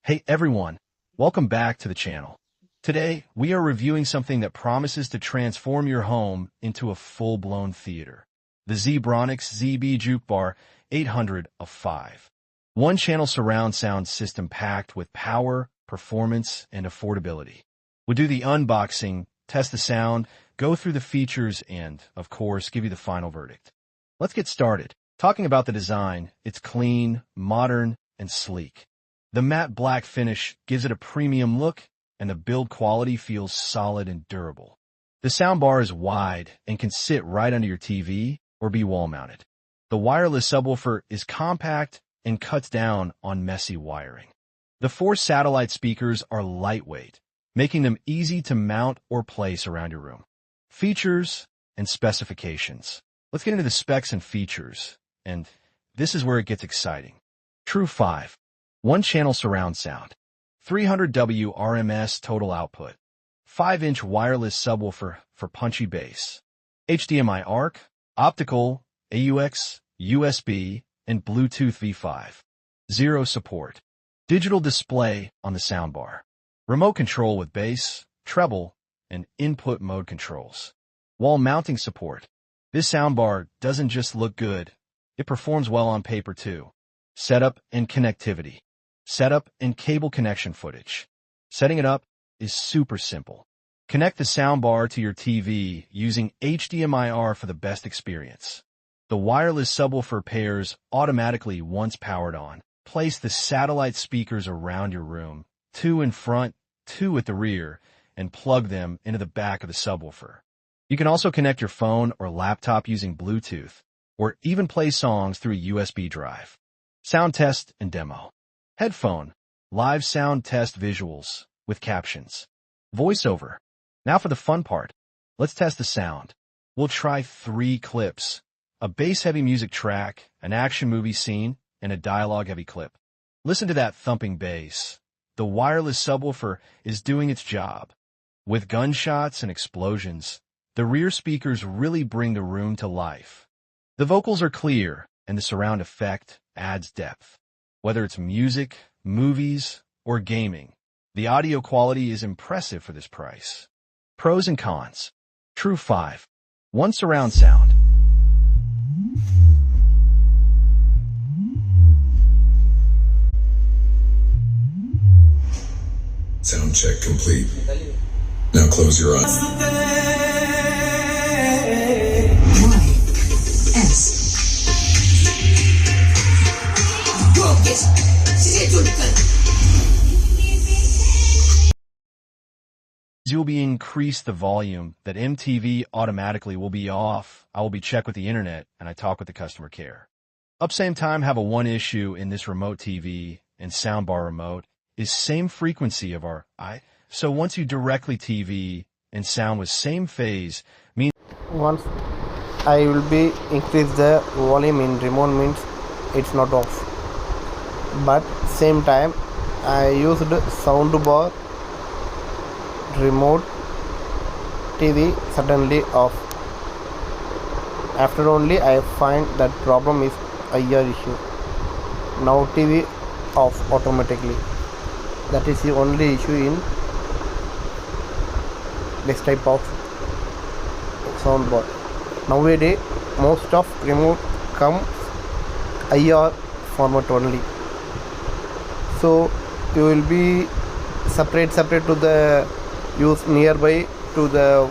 Hey everyone, welcome back to the channel. Today, we are reviewing something that promises to transform your home into a full-blown theater. The Zebronics ZEB-Juke Bar 800 of 5. One-channel surround sound system packed with power, performance, and affordability. We'll do the unboxing, test the sound, go through the features, and, of course, give you the final verdict. Let's get started. Talking about the design, it's clean, modern, and sleek. The matte black finish gives it a premium look, and the build quality feels solid and durable. The soundbar is wide and can sit right under your TV or be wall-mounted. The wireless subwoofer is compact and cuts down on messy wiring. The 4 satellite speakers are lightweight, making them easy to mount or place around your room. Features and specifications. Let's get into the specs and features, and this is where it gets exciting. True 5. One-channel surround sound. 300W RMS total output. 5-inch wireless subwoofer for punchy bass. HDMI ARC, Optical, AUX, USB, and Bluetooth V5. 0 support. Digital display on the soundbar. Remote control with bass, treble, and input mode controls. Wall mounting support. This soundbar doesn't just look good, it performs well on paper too. Setup and connectivity. Setup and cable connection footage. Setting it up is super simple. Connect the soundbar to your TV using HDMI ARC for the best experience. The wireless subwoofer pairs automatically once powered on. Place the satellite speakers around your room, 2 in front, 2 at the rear, and plug them into the back of the subwoofer. You can also connect your phone or laptop using Bluetooth, or even play songs through a USB drive. Sound test and demo. Headphone, live sound test visuals with captions. Voiceover. Now for the fun part. Let's test the sound. We'll try 3 clips. A bass-heavy music track, an action movie scene, and a dialogue-heavy clip. Listen to that thumping bass. The wireless subwoofer is doing its job. With gunshots and explosions, the rear speakers really bring the room to life. The vocals are clear, and the surround effect adds depth. Whether it's music, movies, or gaming, the audio quality is impressive for this price. Pros and cons. True 5. 1 surround sound. Sound check complete. Now close your eyes. You'll be increase the volume that MTV automatically will be off. I will be checked with the internet and I talk with the customer care. Up same time have a one issue in this remote TV and soundbar remote is same frequency of our so once you directly TV and sound with same phase means once I will be increase the volume in remote means it's not off, but same time I used soundbar remote TV suddenly off. After only I find that problem is a ear issue. Now TV off automatically. That is the only issue in this type of soundbar. Nowadays most of remote comes IR format only, so you will be separate to the use nearby to the